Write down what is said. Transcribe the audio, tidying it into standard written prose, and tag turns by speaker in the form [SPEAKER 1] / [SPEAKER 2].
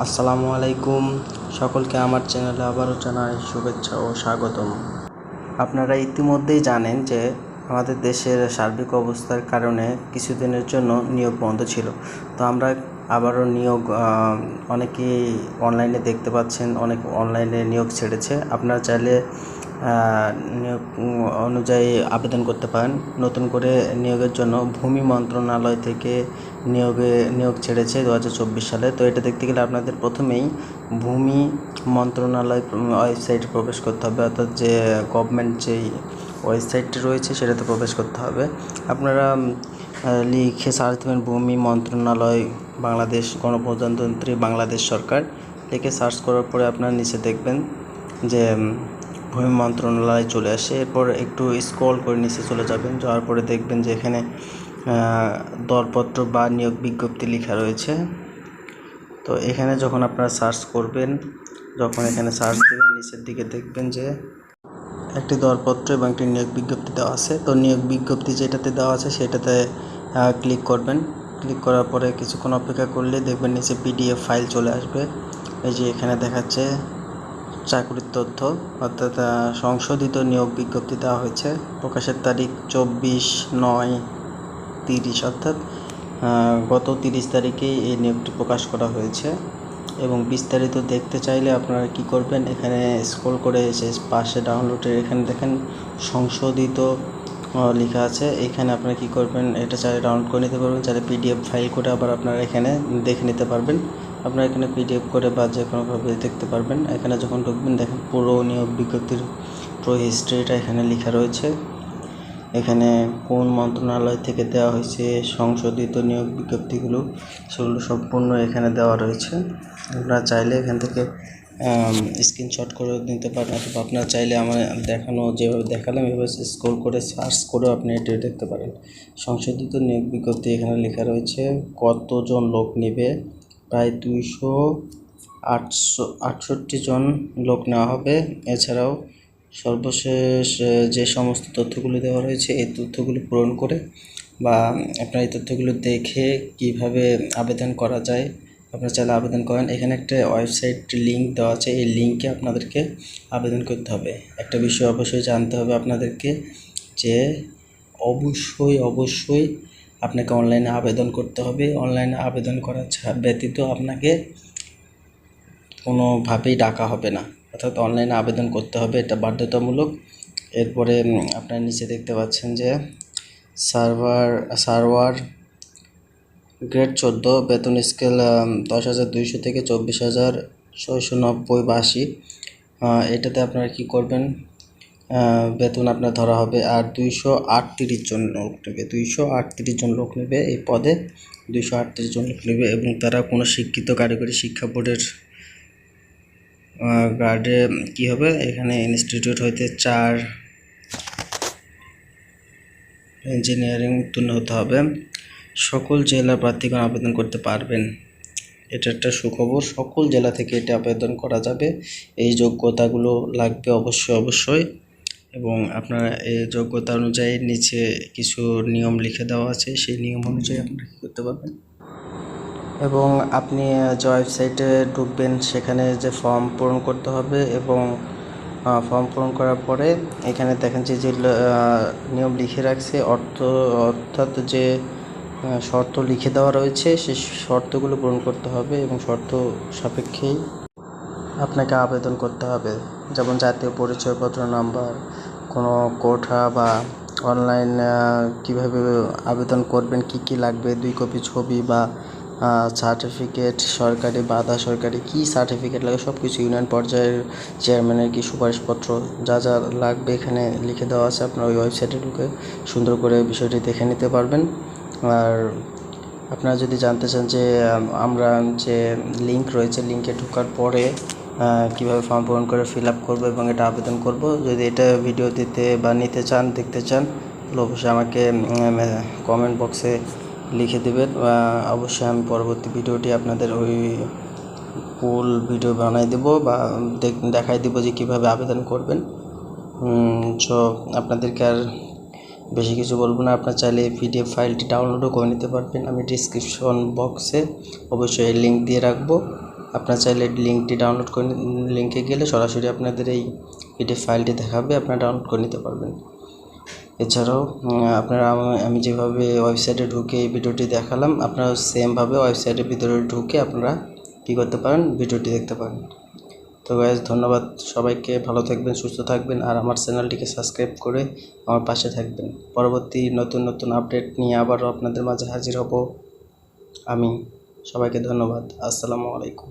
[SPEAKER 1] আসসালামু আলাইকুম। সকলকে আমার চ্যানেলে আবারও জানাই শুভেচ্ছা ও স্বাগতম। আপনারা ইতিমধ্যেই জানেন যে আমাদের দেশের সার্বিক অবস্থার কারণে কিছুদিনের জন্য নিয়োগ বন্ধ ছিল। তো আমরা আবারও নিয়োগ অনেকেই অনলাইনে দেখতে পাচ্ছেন, অনেক অনলাইনে নিয়োগ ছেড়েছে। আপনারা চাইলে নিয়োগ অনুযায়ী আবেদন করতে পারেন। নতুন করে নিয়োগের জন্য ভূমি মন্ত্রণালয় থেকে নিয়োগ ছেড়েছে 2024 সালে। তো এটা দেখতে গেলে আপনাদের প্রথমেই ভূমি মন্ত্রণালয় ওয়েবসাইটে প্রবেশ করতে হবে, অর্থাৎ যে গভর্নমেন্ট যেই ওয়েবসাইটটি রয়েছে সেটাতে প্রবেশ করতে হবে। আপনারা লিখে সার্চ দেবেন ভূমি মন্ত্রণালয় বাংলাদেশ, গণপ্রজাতন্ত্রী বাংলাদেশ সরকার। লিখে সার্চ করার পরে আপনারা নিচে দেখবেন যে ভূমি মন্ত্রণালয় চলে আসে। এরপর একটু স্ক্রল করে নিচে চলে যাবেন, যাওয়ার পরে দেখবেন যে এখানে দরপত্র বা নিয়োগ বিজ্ঞপ্তি লেখা রয়েছে। তো এখানে যখন আপনারা সার্চ করবেন, যখন এখানে সার্চ দেবেন, নিচের দিকে দেখবেন যে একটি দরপত্র এবং একটি নিয়োগ বিজ্ঞপ্তি দেওয়া আছে। তো নিয়োগ বিজ্ঞপ্তি যেটাতে দেওয়া আছে সেটাতে ক্লিক করবেন। ক্লিক করার পরে কিছুক্ষণ অপেক্ষা করলে দেখবেন নিচে পিডিএফ ফাইল চলে আসবে। এই যে এখানে দেখাচ্ছে চাকরির তথ্য, অর্থাৎ সংশোধিত নিয়োগ বিজ্ঞপ্তি দেওয়া হয়েছে। প্রকাশের তারিখ 24/9/30, অর্থাৎ গত 30 তারিখেই এই নিয়োগটি প্রকাশ করা হয়েছে। এবং বিস্তারিত দেখতে চাইলে আপনারা কি করবেন, এখানে স্ক্রল করে এসে পাশে ডাউনলোডের এখানে দেখেন সংশোধিত লেখা আছে। এখানে আপনারা কি করবেন, এটা চাইলে ডাউনলোড করে নিতে পারবেন, চাইলে পিডিএফ ফাইল করে আবার আপনারা এখানে দেখে নিতে পারবেন। আপনারা এখানে পিডিএফ করে বা যে কোনোভাবে দেখতে পারবেন। এখানে যখন ঢুকবেন দেখেন পুরো নিয়োগ বিজ্ঞপ্তির পুরো হিস্ট্রিটা এখানে লেখা রয়েছে। এখানে কোন মন্ত্রণালয় থেকে দেওয়া হয়েছে সংশোধিত নিয়োগ বিজ্ঞপ্তিগুলো, সেগুলো সম্পূর্ণ এখানে দেওয়া রয়েছে। আপনারা চাইলে এখান থেকে স্ক্রিনশট করে নিতে পারেন, অথবা আপনারা চাইলে আমার দেখানো যেভাবে দেখালাম এভাবে স্ক্রল করে সার্চ করেও আপনি এটা দেখতে পারেন। সংশোধিত নিয়োগ বিজ্ঞপ্তি এখানে লেখা রয়েছে কতজন লোক নেবে। প্রায় 268 জন লোক নেওয়া হবে। এছাড়াও সর্বশেষ যে সমস্ত তথ্যগুলো দেওয়া রয়েছে এই তথ্যগুলো পূরণ করে বা আপনার এই তথ্যগুলো দেখে কিভাবে আবেদন করা যায় আপনারা চাইলে আবেদন করেন। এখানে একটা ওয়েবসাইট লিঙ্ক দেওয়া আছে, এই লিঙ্কে আপনাদেরকে আবেদন করতে হবে। একটা বিষয় অবশ্যই জানতে হবে আপনাদেরকে, যে অবশ্যই আপনাকে অনলাইনে আবেদন করতে হবে। অনলাইনে আবেদন করা ব্যতীত আপনাকে কোনোভাবেই ডাকা হবে না, অর্থাৎ অনলাইনে আবেদন করতে হবে, এটা বাধ্যতামূলক। এরপরে আপনারা নিচে দেখতে পাচ্ছেন যে সার্ভার গ্রেড 14, বেতন স্কেল 10,200 থেকে 24,690/80। এটাতে আপনারা কি করবেন, বেতন আপনার ধরা হবে। আর 238 জন লোক নেবে, 238 জন লোক নেবে এই পদে, 238 জন লোক নেবে। এবং তারা কোনো শিক্ষিত কারিগরি শিক্ষা বোর্ডের গার্ডে কি হবে, এখানে ইনস্টিটিউট হইতে 4 ইঞ্জিনিয়ারিং উত্তীর্ণ হতে হবে। সকল জেলা প্রার্থীগণ আবেদন করতে পারবেন। এটা একটা সুখবর, সকল জেলা থেকে এটা আবেদন করা যাবে। এই যোগ্যতাগুলো লাগবে অবশ্যই। এবং আপনারা এই যোগ্যতা অনুযায়ী নিচে কিছু নিয়ম লিখে দেওয়া আছে, সেই নিয়ম অনুযায়ী আপনারা কী করতে পারবেন। এবং আপনি যে ওয়েবসাইটে ঢুকবেন সেখানে যে ফর্ম পূরণ করতে হবে, এবং ফর্ম পূরণ করার পরে এখানে দেখেন যে নিয়ম লিখে রাখছে, অর্থাৎ যে শর্ত লিখে দেওয়া রয়েছে সেই শর্তগুলো পূরণ করতে হবে এবং শর্ত সাপেক্ষেই আপনাকে আবেদন করতে হবে। যেমন জাতীয় পরিচয়পত্র নাম্বার, কোনো কোঠা বা অনলাইন কিভাবে আবেদন করবেন, কি লাগবে, 2 কপি ছবি বা সার্টিফিকেট, সরকারি বা আধা সরকারি কী সার্টিফিকেট লাগে সব কিছু, ইউনিয়ন পর্যায়ের চেয়ারম্যানের কি সুপারিশপত্র, যা লাগবে এখানে লিখে দেওয়া আছে। আপনার ওই ওয়েবসাইটে ঢুকে সুন্দর করে বিষয়টি দেখে নিতে পারবেন। আর আপনারা যদি জানতে চান যে আমরা যে লিঙ্ক রয়েছে, লিঙ্কে ঢোকার পরে কীভাবে ফর্ম পূরণ করে ফিল আপ করবো এবং এটা আবেদন করব, যদি এটা ভিডিও দিতে বা নিতে চান, দেখতে চান, তাহলে অবশ্যই আমাকে কমেন্ট বক্সে লিখে দেবেন। অবশ্যই আমি পরবর্তী ভিডিওটি আপনাদের ওই ফুল ভিডিও বানাই দেব বা দেখাই দেব যে কীভাবে আবেদন করবেন। সো আপনাদেরকে আর বেশি কিছু বলবো না, আপনার চাইলে পিডিএফ ফাইলটি ডাউনলোডও করে নিতে পারবেন। আমি ডিসক্রিপশন বক্সে অবশ্যই লিঙ্ক দিয়ে রাখবো। আপনারা চাইলে লিঙ্কটি ডাউনলোড করে লিঙ্কে গেলে সরাসরি আপনাদের এই পিডিএফ ফাইলটি দেখাবে, আপনারা ডাউনলোড করে নিতে পারবেন। এছাড়াও আপনারা আমি যেভাবে ওয়েবসাইটে ঢুকে এই ভিডিওটি দেখালাম, আপনারা সেমভাবে ওয়েবসাইটের ভিতরে ঢুকে আপনারা কী করতে পারেন, ভিডিওটি দেখতে পারেন। তো গাইস, ধন্যবাদ সবাইকে, ভালো থাকবেন, সুস্থ থাকবেন, আর আমার চ্যানেলটিকে সাবস্ক্রাইব করে আমার পাশে থাকবেন। পরবর্তী নতুন নতুন আপডেট নিয়ে আবারও আপনাদের মাঝে হাজির হব আমি। সবাইকে ধন্যবাদ। আসসালামু আলাইকুম।